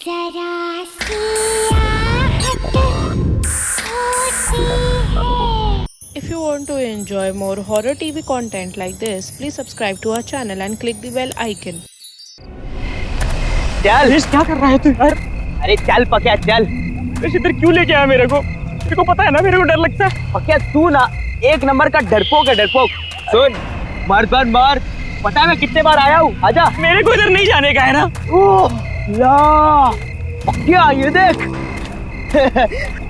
जरा सी आहट होती है। If you want to enjoy more horror TV content like this, please subscribe to our channel and click the bell icon. चल क्या कर रहा है तू यार? अरे चल पक्या चल। इधर क्यों लेके आया मेरे को पता है ना मेरे को डर लगता है। पक्या तू ना एक नंबर का डरपोक है डरपोक। सुन मार पता है मैं कितने बार आया हूँ। आजा। मेरे को इधर नहीं जाने का है ना। ओह ला पक्या ये देख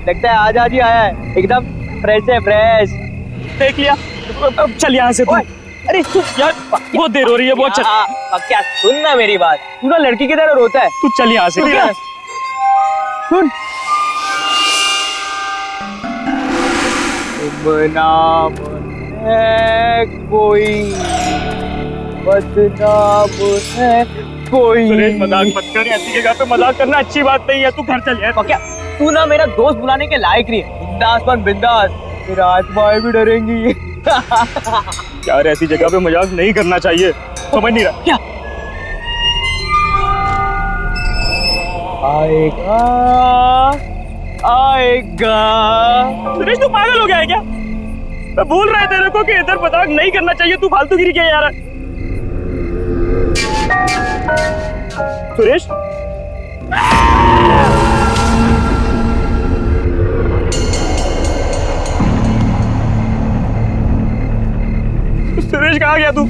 लगता है आजा जी आया है एकदम फ्रेश है फ्रेश। देख लिया अब चल यहाँ से तू। अरे तू यार बहुत देर हो रही है बहुत चल। पक्या सुन ना मेरी बात। तू ना लड़की की तरह रोता है। तू चल यहाँ से। सुन बदनाम है कोई बदनाम है कोई। सुरेश मजाक मत कर, ऐसी जगह पे मजाक करना अच्छी बात नहीं है। तू घर चल यार। पक्या तू ना मेरा दोस्त बुलाने के लायक नहीं है। बिंदास बन बिंदास, मेरा आत्माएं भी डरेंगी। यार ऐसी जगह पे मजाक नहीं करना चाहिए, समझ नहीं रहा क्या आएगा आएगा। सुरेश तू पागल हो गया है क्या? मैं बोल रहा है तेरे को कि इधर मजाक नहीं करना चाहिए। तू फालतूगिरी क्या यार। सुरेश सुरेश कहाँ गया तू?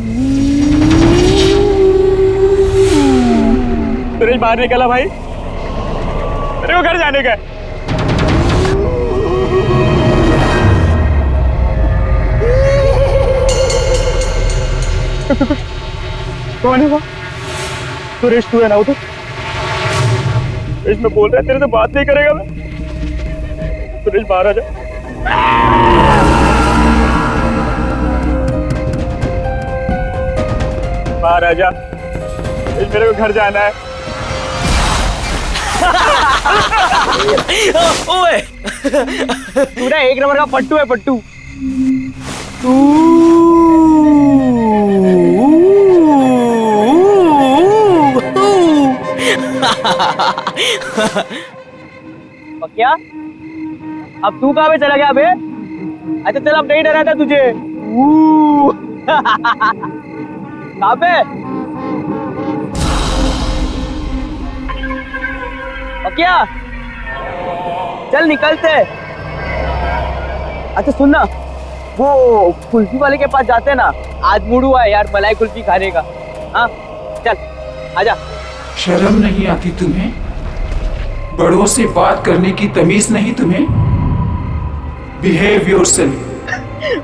सुरेश बाहर निकला भाई, मेरे को घर जाने का है। कौन है वो? सुरेश तू है ना उधर? सुरेश मैं बोल रहा है तेरे से बात नहीं करेगा मैं। सुरेश बाहर आ जा। बाहर आ जा। मेरे को घर जाना है। ओए तू ना एक नंबर का पट्टू है पट्टू। क्या अब तू कहाँ पे चला गया बे? अच्छा चल अब नहीं डरा था तुझे। कहाँ पे? क्या चल निकलते। अच्छा सुनना, वो कुल्फी वाले के पास जाते हैं ना, आज मूड हुआ है यार मलाई कुल्फी खाने का। हाँ चल आजा। शर्म नहीं आती तुम्हें? बड़ों से बात करने की तमीज नहीं तुम्हें? Behave yourself.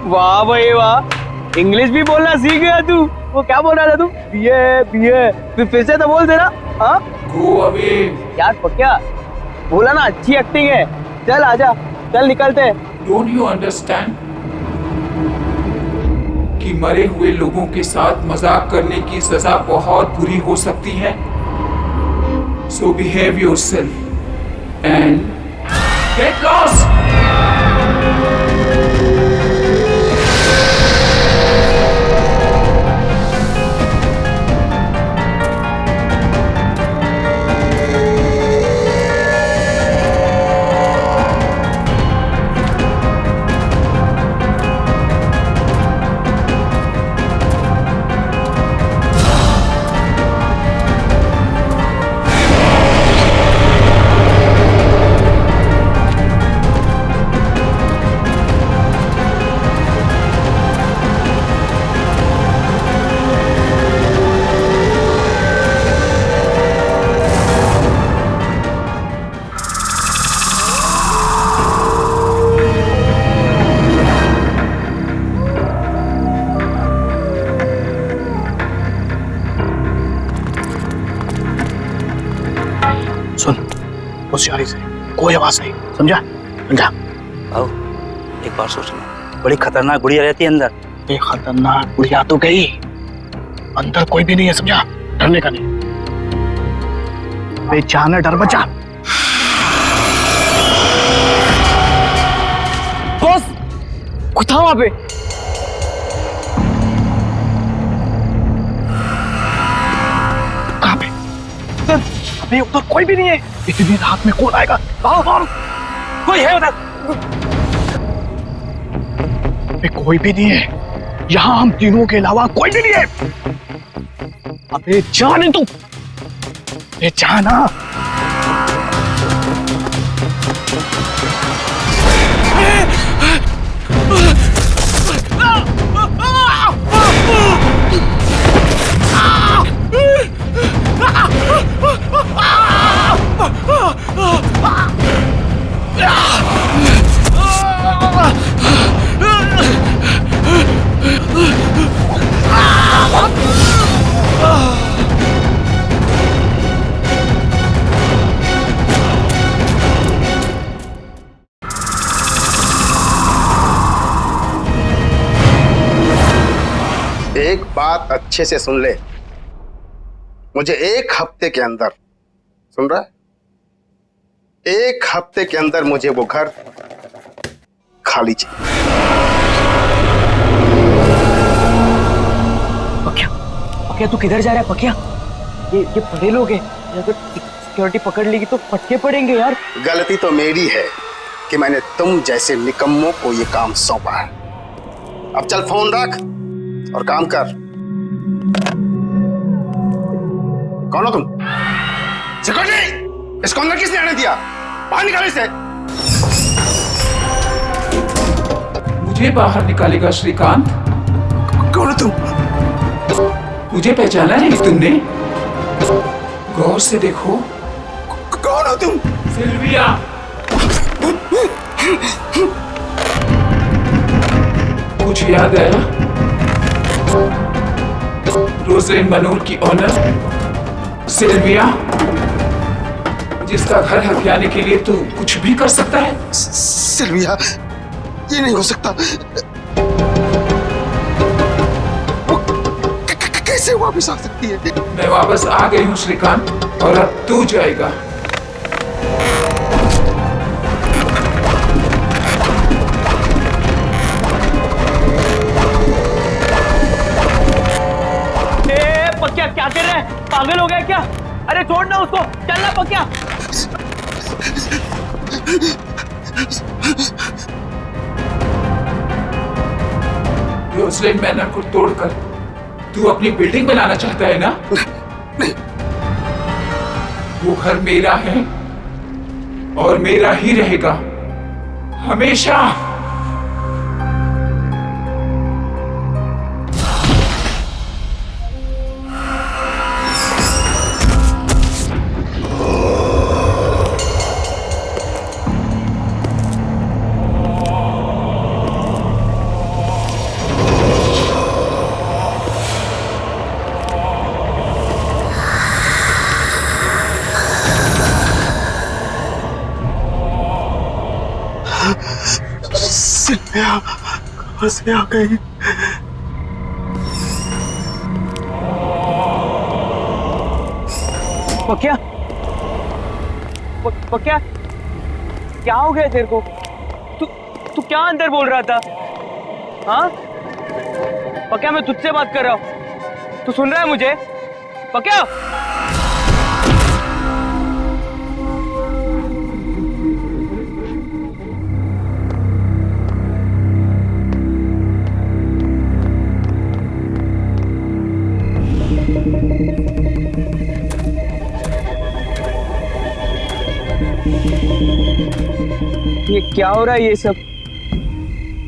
वाह भाई वाह, इंग्लिश भी बोलना सीख गया तू। वो क्या बोल रहा था तू? बीए फिर से तो बोल देना। हाँ गो अवे। यार पक्या बोला ना, अच्छी एक्टिंग है। चल आजा, चल निकलते। डोंट यू अंडरस्टैंड कि मरे हुए लोगों के साथ मजाक करने की सजा बहुत बुरी हो सकती है? So behave yourself and get lost. सुन होशियारी से, कोई आवाज नहीं, समझा? समझा? आओ एक बार सोचना, बड़ी खतरनाक गुड़िया रहती है अंदर। ये खतरनाक गुड़िया तो गई, अंदर कोई भी नहीं है, समझा? डरने का नहीं। बेचाना डर बचा। बॉस कुछ था वहां पे। कहाँ पे? नहीं, उधर कोई भी नहीं है। इतनी रात में कौन आएगा? कोई है उधर? कोई भी नहीं है यहाँ, हम तीनों के अलावा कोई भी नहीं है। अबे जाने तू, जाना। एक बात अच्छे से सुन ले, मुझे 1 हफ्ते के अंदर, सुन रहा है, 1 हफ्ते के अंदर मुझे वो घर खाली चाहिए। पकिया तू किधर जा रहा है पकिया? ये बड़े लोग हैं, अगर सिक्योरिटी पकड़ लेगी तो फटके पड़ेंगे यार। गलती तो मेरी है कि मैंने तुम जैसे निकम्मों को ये काम सौंपा है। अब चल फोन रख और काम कर। कौन हो तुम? सिक्योरिटी, इसको अंदर किसने आने दिया? बाहर निकालो इसे। मुझे बाहर निकालेगा श्रीकांत? कौन हो तुम? मुझे पहचाना नहीं तुमने? गौर से देखो। कौन हो तुम? सिल्विया। कुछ याद आया? रोजलिन मनोर की ऑनर सिल्विया, जिसका घर हथियाने के लिए तू कुछ भी कर सकता है। सिल्विया, ये नहीं हो सकता। वो कैसे वापस आ सकती है? मैं वापस आ गई हूँ श्रीकांत, और अब तू जाएगा। पकिया क्या कर रहा है? पागल हो गया क्या? अरे छोड़ ना उसको, चलना पकिया। रोजलिन मैनर को तोड़कर तू अपनी बिल्डिंग बनाना चाहता है ना? नहीं। वो घर मेरा है और मेरा ही रहेगा हमेशा। सिल्विया कहाँ से आ गई? पकिया, पकिया क्या हो गया तेरे को? तू क्या अंदर बोल रहा था? हाँ पकिया, मैं तुझसे बात कर रहा हूँ, तू सुन रहा है मुझे? पकिया, ये क्या हो रहा है ये सब?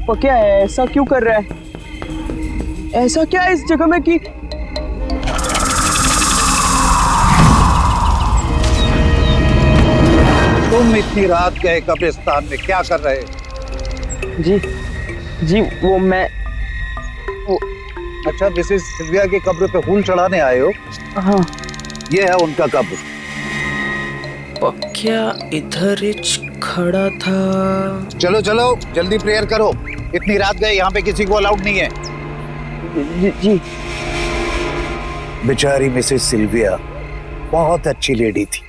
पकिया ऐसा क्यों कर रहा है? ऐसा क्या है इस जगह में कि तुम इतनी रात गए कब्रिस्तान में क्या कर रहे? जी वो मैं अच्छा, मिसेस सिल्विया की कब्र पे फूल चढ़ाने आए हो? हाँ। ये है उनका कब्र। पकिया इधर खड़ा था। चलो चलो जल्दी प्रेयर करो, इतनी रात गए, यहाँ पे किसी को अलाउड नहीं है। जी। बेचारी मिसेस सिल्विया बहुत अच्छी लेडी थी,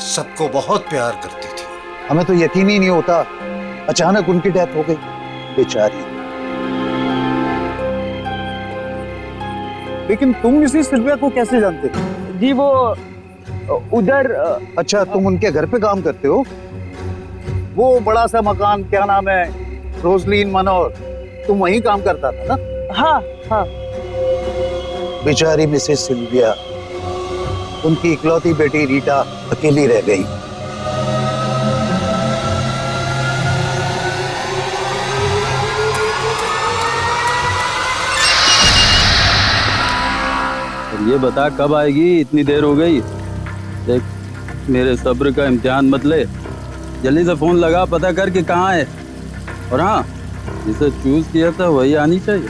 सबको बहुत प्यार करती थी। हमें तो यकीन ही नहीं होता अचानक उनकी डेथ हो गई, बेचारी। लेकिन तुम मिसेस सिल्विया को कैसे जानते थे? जी वो उधर अच्छा, तुम उनके घर पे काम करते हो? वो बड़ा सा मकान, क्या नाम है, रोजलीन मनोर, तुम वहीं काम करता था ना? हाँ हाँ। बेचारी मिसेस सिल्विया, उनकी इकलौती बेटी रीटा अकेली रह गई। ये बता कब आएगी? इतनी देर हो गई। देख, मेरे सब्र का इम्तिहान मत ले, जल्दी से फोन लगा, पता कर कि कहाँ है। और हाँ, जिसे चूज किया था वही आनी चाहिए।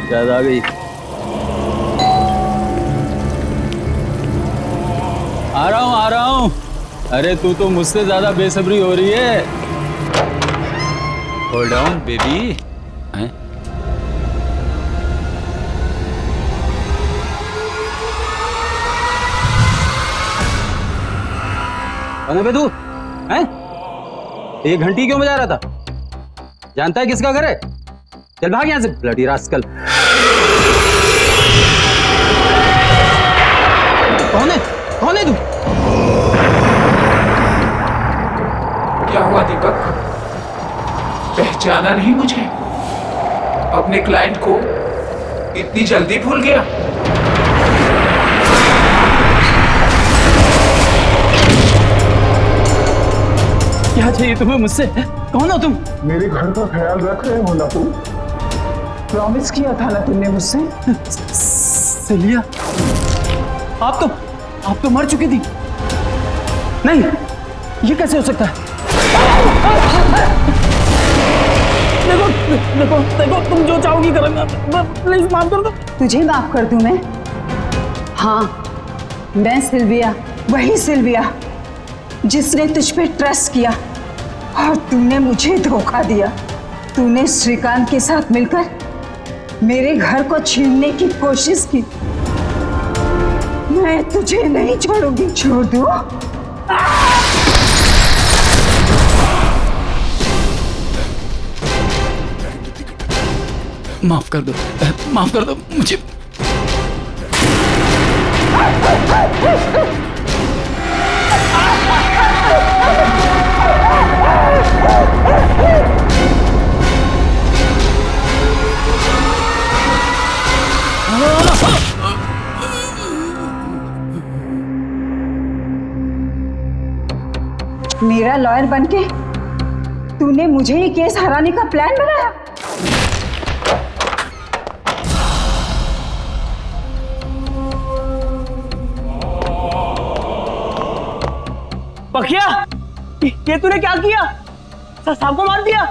शायद आ गई। आ रहा हूँ। अरे तू तो मुझसे ज्यादा बेसब्री हो रही है। Hold on baby. कौन है बे तू? हैं? ये घंटी क्यों बजा रहा था? जानता है किसका घर है? चल भाग यहाँ से, ब्लडी रास्कल। कौन है? कौन है तू? क्या हुआ दीपक? पहचाना नहीं मुझे? अपने क्लाइंट को इतनी जल्दी भूल गया? क्या चाहिए तुम्हें मुझसे? कौन हो तुम? मेरे घर का ख्याल रख रहे हो ना तुम? प्रॉमिस किया था ना तुमने मुझसे? सिलिया, आप तो मर चुकी थी। नहीं, ये कैसे हो सकता है? देखो, तुम जो चाहोगी करूंगा। प्लीज माफ कर दो। तुझे माफ कर दूं मैं? हाँ, मैं सिल्विया, वही सिल्विया जिसने तुझ पे ट्रस्ट किया और तूने मुझे धोखा दिया। तूने श्रीकांत के साथ मिलकर मेरे घर को छीनने की कोशिश की। मैं तुझे नहीं छोड़ूंगी। छोड़ दूं? माफ कर दो, माफ कर दो मुझे। मेरा लॉयर बनके तूने मुझे ये केस हराने का प्लान बनाया। पखिया, ये तूने क्या किया? साहब को मार दिया?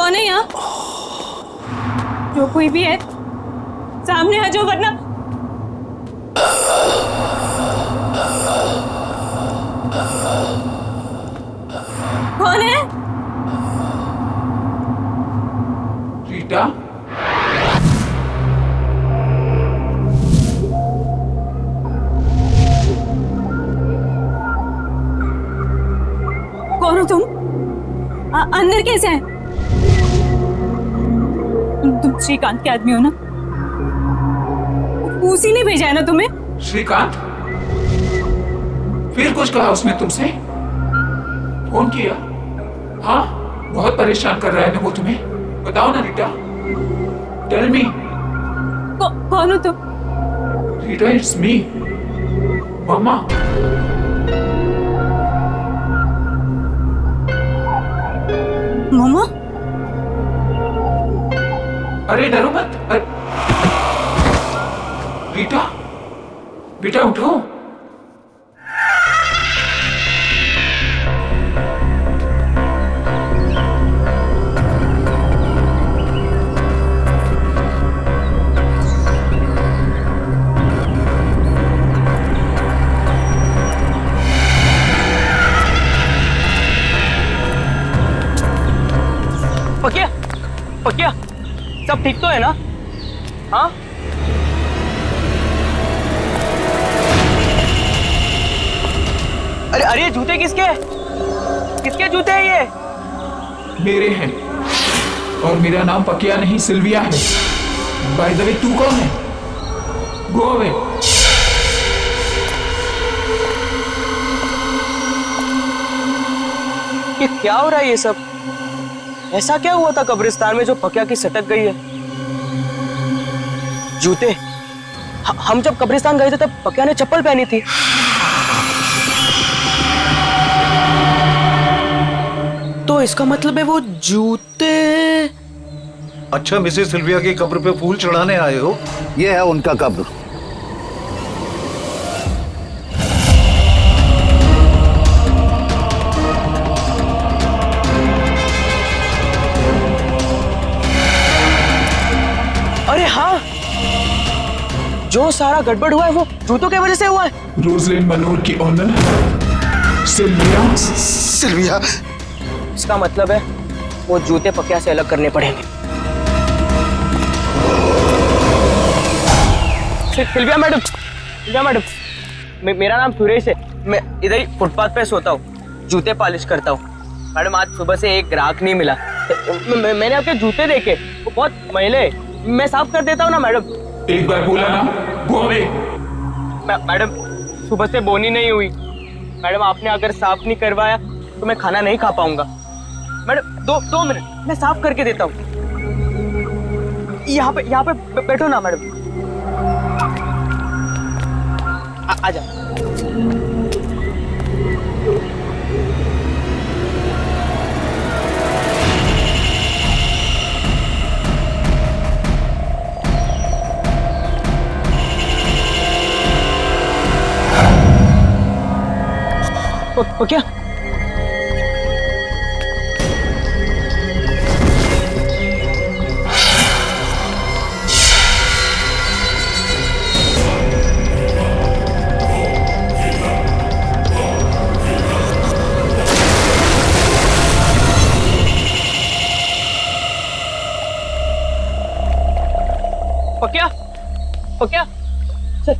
कौन है यहाँ? जो कोई भी है सामने आ जाओ वरना। कौन है? रीटा, कौन हो तुम? अंदर कैसे हैं? तुम श्रीकांत के आदमी हो ना? उसी ने भेजा है ना तुम्हें? श्रीकांत? फिर कुछ कहा उसने तुमसे? फोन किया? हाँ, बहुत परेशान कर रहा है ना वो तुम्हें? बताओ ना रीटा, टेल मी। कौन हो तुम? रीटा, इट्स मी, मम्मा। मम्मा? अरे डरो मत। रीटा, बेटा उठो। पकिया, पकिया, सब ठीक तो है ना? हाँ? अरे अरे, जूते किसके हैं? किसके जूते हैं ये? मेरे हैं, और मेरा नाम पकिया नहीं सिल्विया है। बाय द वे, तू कौन है? Go away. ये क्या हो रहा है ये सब? ऐसा क्या हुआ था कब्रिस्तान में जो पकिया की सटक गई है? जूते? हम जब कब्रिस्तान गए थे तब पकिया ने चप्पल पहनी थी। तो इसका मतलब है वो जूते। अच्छा, मिसेस सिल्विया की कब्र पे फूल चढ़ाने आए हो? ये है उनका कब्र। अरे हाँ, जो सारा गड़बड़ हुआ है वो जूतों की वजह से हुआ है। रोजलिन मनोर की ऑनर सिल्विया। सिल्विया? इसका मतलब है वो जूते पकिया से अलग करने पड़ेंगे। सिल्विया मैडम, सिल्विया मैडम, मेरा नाम सुरेश है। मैं इधर ही फुटपाथ पे सोता हूँ, जूते पॉलिश करता हूँ। मैडम, आज सुबह से एक ग्राहक नहीं मिला। मैंने आपके जूते देखे, वो बहुत मैले हैं। मैं साफ कर देता हूँ ना मैडम। एक बार बोला ना, गो अवे। मैडम, सुबह से बोनी नहीं हुई। मैडम, आपने अगर साफ नहीं करवाया तो मैं खाना नहीं खा पाऊंगा। मैडम, दो मिनट, मैं साफ करके देता हूँ। यहाँ पे बैठो ना मैडम। आजा। क्या? पकिया, पकिया, चल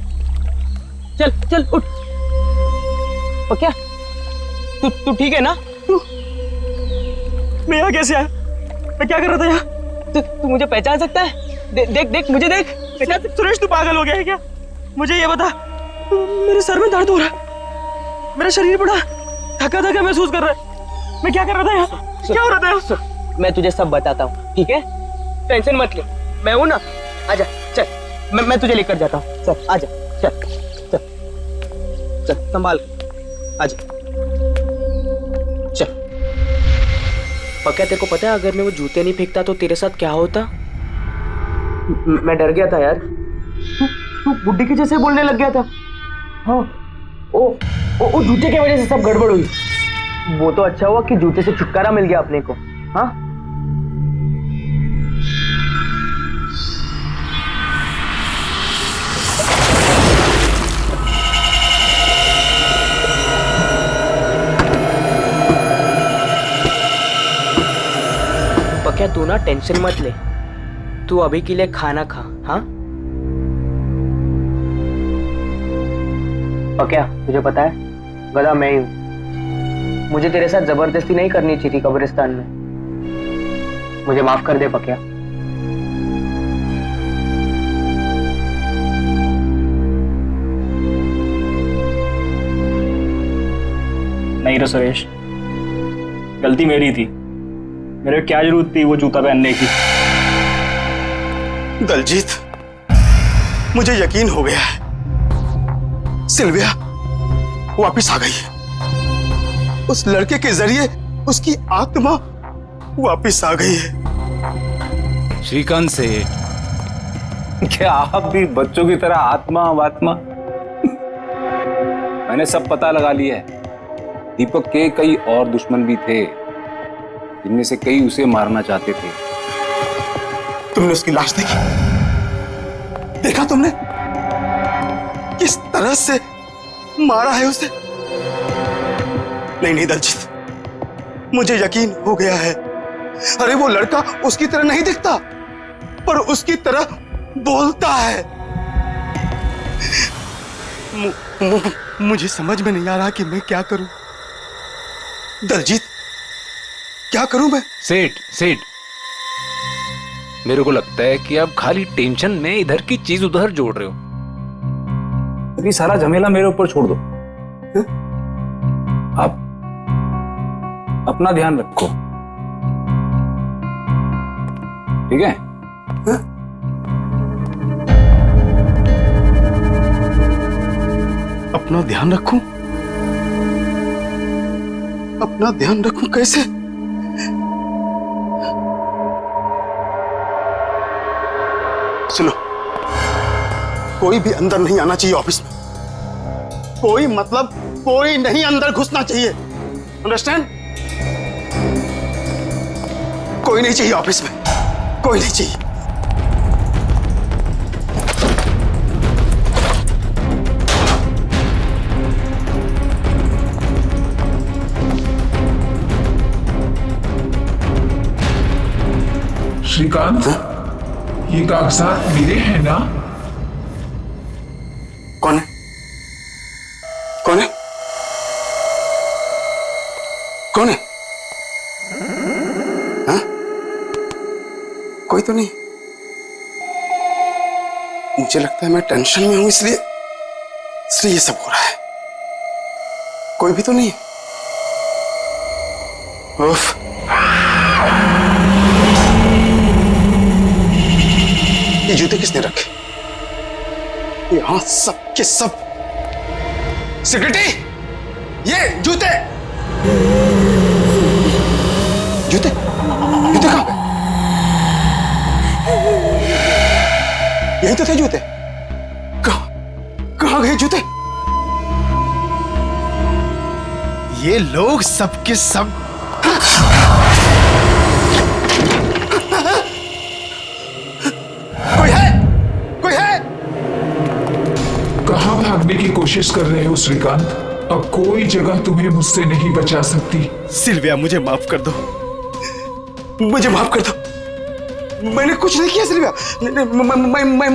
चल चल उठ। पकिया, तू ठीक है ना? मैं यहाँ कैसे आया? मैं क्या कर रहा था यहाँ? तू मुझे पहचान सकता है? देख मुझे देख। सुरेश, तू पागल हो गया है क्या? मुझे ये बता, मेरे सर में दर्द हो रहा है, मेरा शरीर बड़ा थका थका महसूस कर रहा है। मैं क्या कर रहा था यहाँ? क्या हो रहा था यहाँ? मैं तुझे सब बताता हूँ, ठीक है? टेंशन मत ले, मैं हूँ ना। आजा, चल, मैं तुझे लेकर जाता हूँ। चल आजा, चल चल चल, संभाल, आजा, चल। पक्का तेरे को पता है, अगर मैं वो जूते नहीं फेंकता तो तेरे साथ क्या होता? मैं डर गया था यार। तू बुड्ढी के जैसे बोलने लग गया था। हाँ, ओ जूते की वजह से सब गड़बड़ हुई। वो तो अच्छा हुआ कि जूते से छुटकारा मिल गया अपने को। हाँ, पक्या तू ना टेंशन मत ले, तू अभी के लिए खाना खा। हाँ पक्या, तुझे पता है गधा मैं ही हूं। मुझे तेरे साथ जबरदस्ती नहीं करनी चाहिए थी कब्रिस्तान में। मुझे माफ कर दे पक्या। नहीं रे सुरेश, गलती मेरी थी। मेरे क्या जरूरत थी वो जूता पहनने की। दलजीत, मुझे यकीन हो गया है, सिल्विया वापिस आ गई है। उस लड़के के जरिए उसकी आत्मा वापिस आ गई है। श्रीकांत सेठ, क्या आप भी बच्चों की तरह आत्मा वात्मा? मैंने सब पता लगा लिया है। दीपक के कई और दुश्मन भी थे, जिनमें से कई उसे मारना चाहते थे। तुमने उसकी लाश देखी? देखा तुमने किस तरह से मारा है उसे? नहीं नहीं दलजीत, मुझे यकीन हो गया है। अरे वो लड़का उसकी तरह नहीं दिखता, पर उसकी तरह बोलता है। मुझे समझ में नहीं आ रहा कि मैं क्या करूं। दलजीत, क्या करूं मैं? सेठ, मेरे को लगता है कि आप खाली टेंशन में इधर की चीज उधर जोड़ रहे हो। अभी सारा झमेला मेरे ऊपर छोड़ दो। आप अपना ध्यान रखो, ठीक है? अपना ध्यान रखूं? अपना ध्यान रखूं कैसे? सुनो, कोई भी अंदर नहीं आना चाहिए ऑफिस में। कोई मतलब कोई नहीं अंदर घुसना चाहिए, अंडरस्टैंड? कोई नहीं चाहिए ऑफिस में, कोई नहीं चाहिए। श्रीकांत, ये कागजात मेरे हैं ना? कौन है? कौन है? कौन है? हाँ? कोई तो नहीं। मुझे लगता है मैं टेंशन में हूं, इसलिए ये सब हो रहा है। कोई भी तो नहीं है। उफ। ये जूते किसने रखे? यहां सब के सब। सिक्योरिटी, ये जूते जूते जूते कहां गए? यही तो थे जूते। कहां गए जूते? ये लोग सब के सब भागने की कोशिश कर रहे हो श्रीकांत? अब कोई जगह तुम्हें मुझसे नहीं बचा सकती। सिल्विया, मुझे माफ कर दो, मुझे माफ कर दो। मैंने कुछ नहीं किया सिल्विया,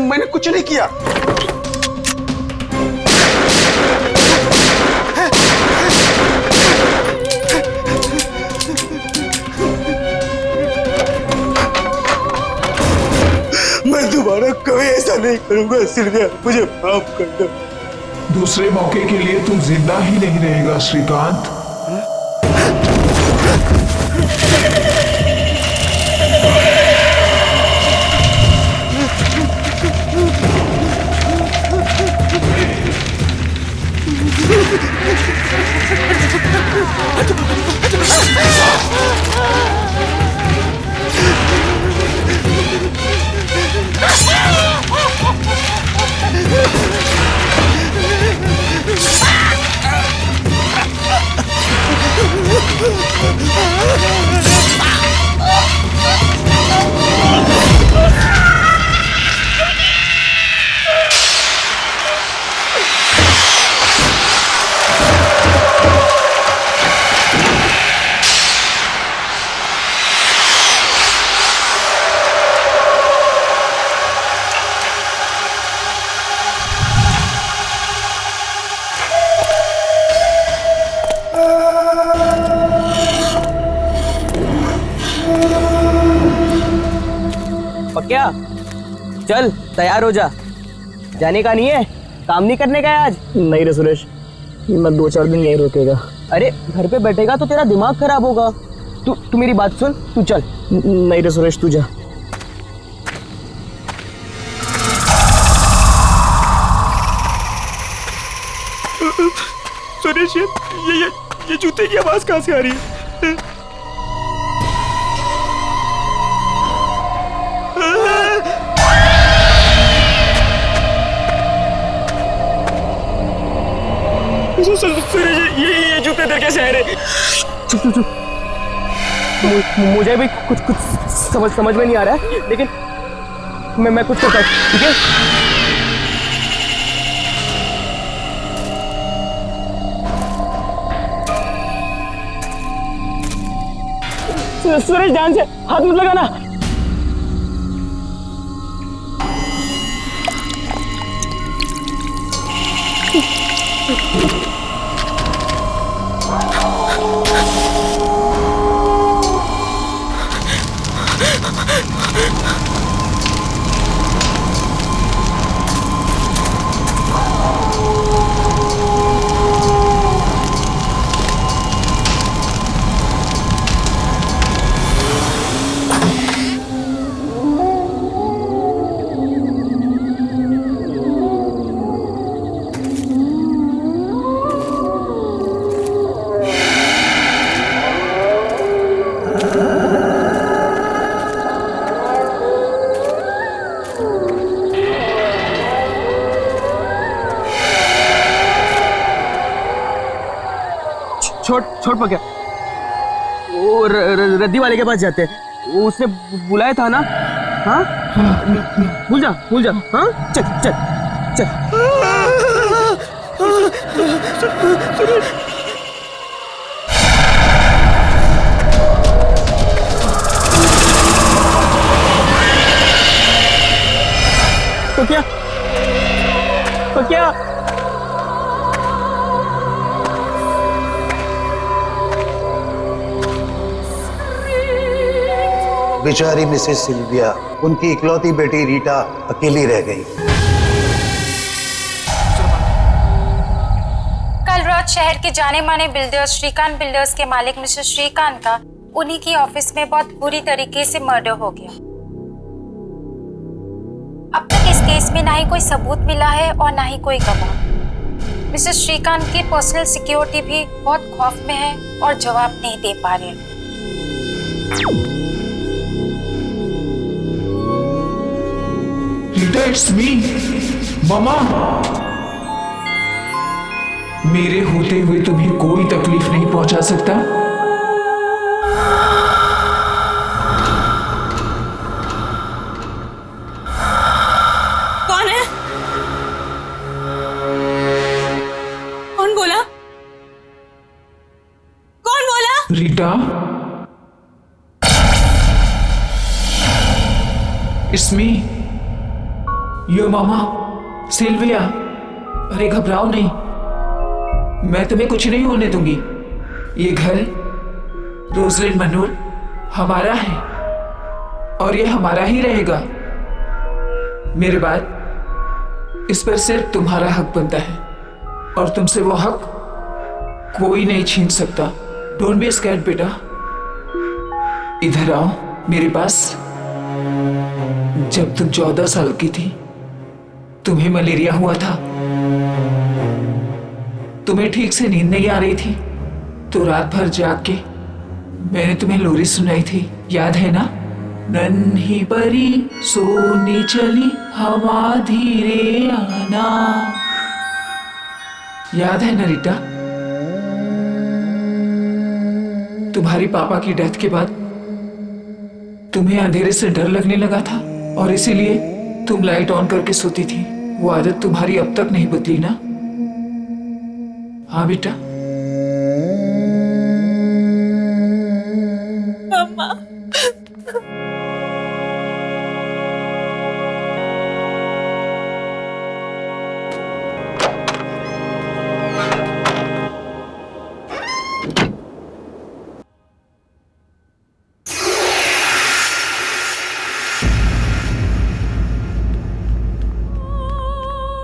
मैंने कुछ नहीं किया। मैं दोबारा कभी ऐसा नहीं करूंगा सिल्विया, मुझे माफ कर दो। दूसरे मौके के लिए तुम जिंदा ही नहीं रहेगा श्रीकांत। पक्या चल तैयार हो जा, जाने का नहीं है, काम नहीं करने का है आज। नहीं रे सुरेश, मैं 2-4 दिन यहीं रुकेगा। अरे घर पे बैठेगा तो तेरा दिमाग खराब होगा। तू मेरी बात सुन, तू चल। नहीं रे सुरेश, तू जा। सुरेश ये जूते की आवाज कहाँ से आ रही है? सुरेश ये जूते इधर कैसे आ रहे? चुप। मुझे भी कुछ समझ में नहीं आ रहा है, लेकिन मैं कुछ करता हूँ, ठीक है? सुरेश ध्यान से हाथ मत लगाना। छोड़ पक्या, वो रद्दी वाले के पास जाते हैं, वो उसने बुलाया था ना। हाँ भूल जा। हाँ चल। पक्या बेचारी मिसेस सिल्विया, उनकी इकलौती बेटी रीटा अकेली रह गई। कल रात शहर के जाने माने बिल्डर्स श्रीकांत बिल्डर्स के मालिक मिस्टर श्रीकांत का उन्हीं की ऑफिस में बहुत बुरी तरीके से मर्डर हो गया। अब तक इस केस में ना ही कोई सबूत मिला है और ना ही कोई गवाह। मिस्टर श्रीकांत की पर्सनल सिक्योरिटी भी बहुत खौफ में है और जवाब नहीं दे पा रहे। It's me, मामा। मेरे होते हुए तुम्हें कोई तकलीफ नहीं पहुंचा सकता। कौन है? कौन बोला? Rita, It's me, your mama Sylvia. अरे घबराओ नहीं, मैं तुम्हें कुछ नहीं होने दूंगी। ये घर रोजलिन मनोर हमारा है और ये हमारा ही रहेगा। मेरे बाद इस पर सिर्फ तुम्हारा हक बनता है और तुमसे वो हक कोई नहीं छीन सकता। डोंट बी स्कैर्ड बेटा, इधर आओ मेरे पास। जब तुम 14 साल की थी तुम्हें मलेरिया हुआ था, तुम्हें ठीक से नींद नहीं आ रही थी, तो रात भर जाग के मैंने तुम्हें लोरी सुनाई थी, याद है ना? नन्ही परी सोनी चली हवा धीरे आना, याद है ना रीटा? तुम्हारी पापा की डेथ के बाद तुम्हें अंधेरे से डर लगने लगा था और इसीलिए तुम लाइट ऑन करके सोती थी। वो आदत तुम्हारी अब तक नहीं बदली ना? हाँ बेटा। मम्मा।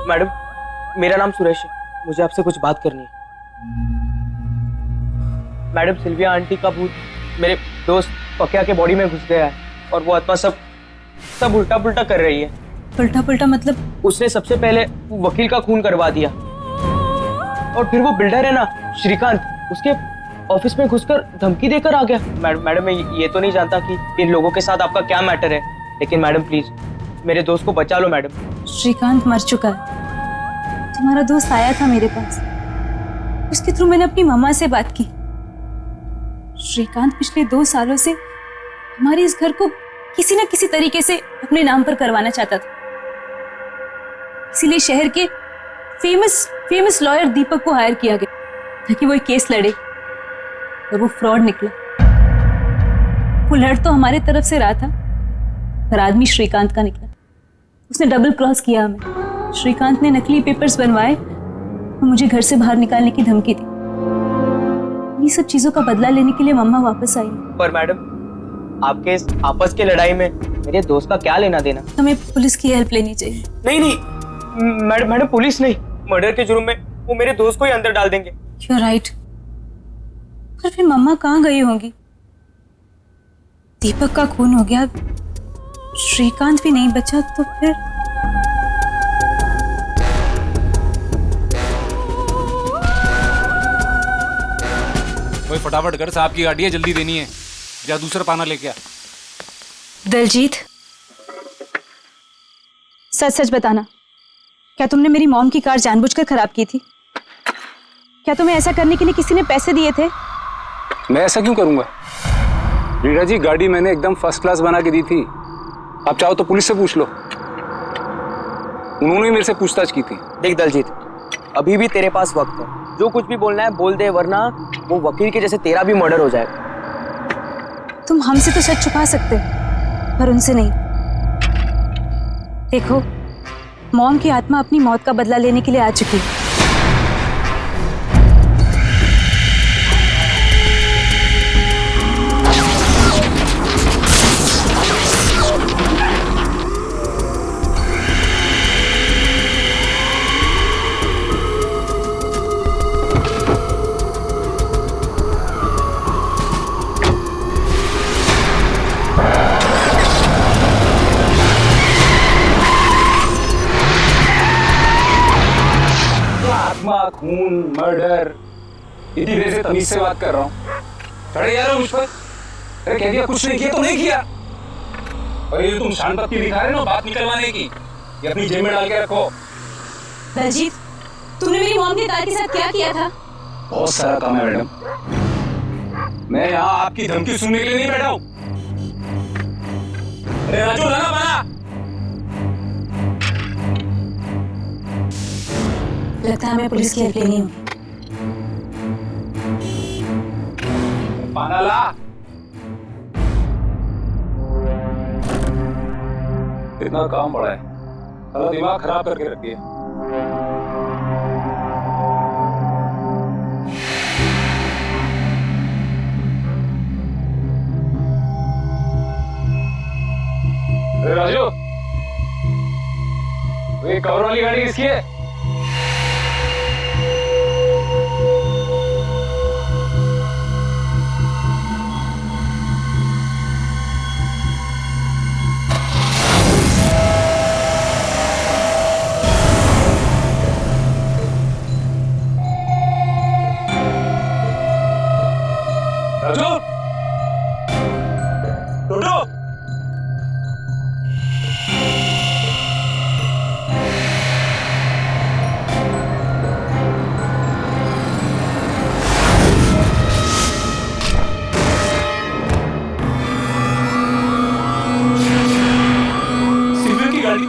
मैडम, मेरा नाम सुरेश है, मुझे आपसे कुछ बात करनी है। मैडम, सिल्विया आंटी का भूत मेरे दोस्त पक्या के बॉडी में घुस गया है और वो आत्मा सब उल्टा पुल्टा कर रही है। उल्टा पुल्टा मतलब? उसने सबसे पहले वकील का खून करवा दिया और फिर वो बिल्डर है ना श्रीकांत, उसके ऑफिस में घुसकर धमकी देकर आ गया। मैडम, मैं ये तो नहीं जानता कि इन लोगों के साथ आपका क्या मैटर है, लेकिन मैडम प्लीज मेरे दोस्त को बचा लो मैडम। श्रीकांत मर चुका है। तुम्हारा दोस्त आया था मेरे पास, उसके थ्रू मैंने अपनी मम्मा से बात की। श्रीकांत पिछले 2 सालों से हमारे इस घर को किसी न किसी तरीके से अपने नाम पर करवाना चाहता था, इसीलिए शहर के फेमस लॉयर दीपक को हायर किया गया ताकि वो एक केस लड़े, और वो फ्रॉड निकला। वो लड़ तो हमारे तरफ से रहा था, पर आदमी श्रीकांत का निकला। उसने डबल क्रॉस किया हमें। श्रीकांत ने नकली पेपर्स बनवाए और मुझे घर से बाहर निकालने की धमकी दी। ये सब चीजों का बदला लेने के लिए मम्मा वापस आई। पर मैडम, आपके इस आपस की लड़ाई में मेरे दोस्त का क्या लेना देना? हमें पुलिस की हेल्प लेनी चाहिए। नहीं मैडम, पुलिस नहीं, मर्डर के जुर्म में वो मेरे दोस्त को ही अंदर डाल देंगे। You're right। पर फिर मम्मा कहाँ गई होंगी? दीपक का खून हो गया, श्रीकांत भी नहीं बचा, तो फिर वही फटाफट कर, साहब की गाड़ी है, जल्दी देनी है। जा दूसरा पाना लेके आ। दलजीत, सच सच बताना, क्या तुमने मेरी मॉम की कार जानबूझकर खराब की थी? क्या तुम्हें ऐसा करने के लिए किसी ने पैसे दिए थे? मैं ऐसा क्यों करूंगा? रीना जी, गाड़ी मैंने एकदम फर्स्ट क्लास बना के दी थी। आप चाहो तो पुलिस से पूछ लो, उन्होंने मेरे से पूछताछ की थी। देख दलजीत, अभी भी तेरे पास वक्त है, जो कुछ भी बोलना है बोल दे, वरना वो वकील के जैसे तेरा भी मर्डर हो जाएगा। तुम हमसे तो सच छुपा सकते हो, पर उनसे नहीं। देखो, मॉम की आत्मा अपनी मौत का बदला लेने के लिए आ चुकी है। खून, मर्डर, इतनी देर से तमीज से बात कर रहा हूँ। चढ़े जा रहे हो मुझ पर? अरे कह दिया कुछ नहीं किया तो नहीं किया। और ये तुम शान पत्ती दिखा रहे हो बात निकलवाने की, ये अपनी जेब में डाल के रखो। दलजीत, तुमने मेरी मॉम की कार के साथ क्या किया था? बहुत सारा काम है मैडम, मैं यहाँ आपकी धमकी सुनने के लिए नहीं बैठा हूँ। अरे राजू, लगा बना। लगता है हमें पुलिस की हेल्प लेनी होगी। पाना ला। इतना काम पड़ा है, सारा दिमाग खराब करके रख दिया। अरे राजू, ये कवर वाली गाड़ी किसकी है? राजू, टोटो, सिल्वर की गाड़ी।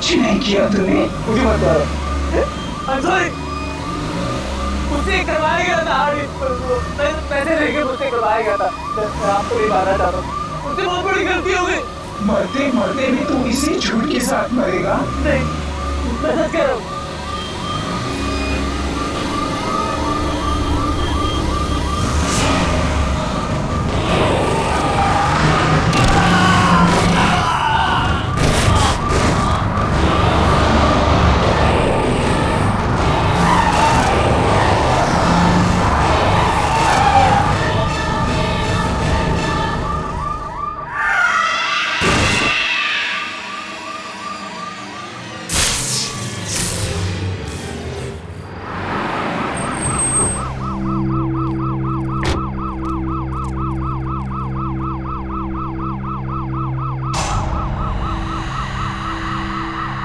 कुछ नहीं किया तूने। मुझे मत मारो। I'm sorry। मुझसे करवाया गया था पैसे लेके मुझसे करवाया गया था। मैं आपको नहीं मारना चाहता हूँ। मुझसे बहुत बड़ी गलती हो गई। मरते मरते भी तू इसी झूठ के साथ मरेगा। नहीं, मैं सच कह रहा हूँ।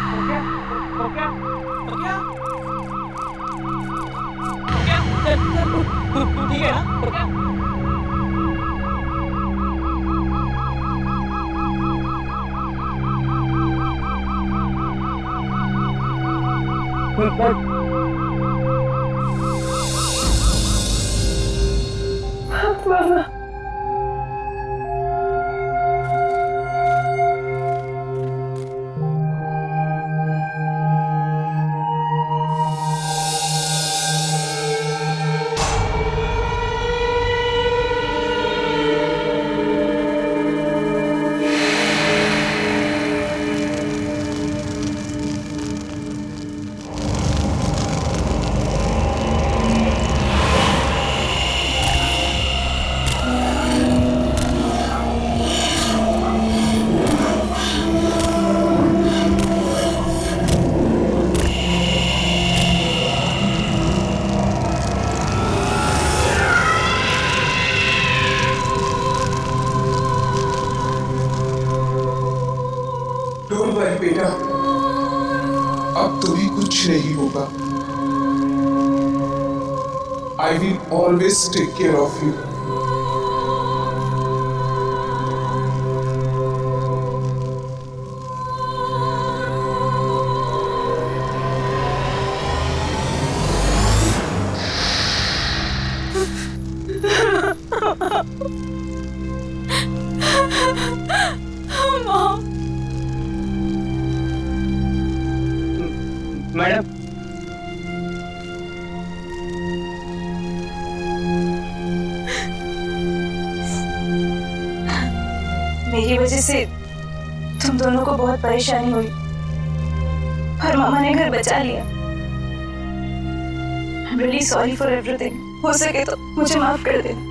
ठीक है ना? तो क्या? डोंट वरी बेटा, अब तो भी कुछ नहीं होगा। I will always take care of you. Madam, मेरी वजह से तुम दोनों को बहुत परेशानी हुई और मामा ने घर बचा लिया। I'm really sorry for everything। हो सके तो मुझे माफ कर देना।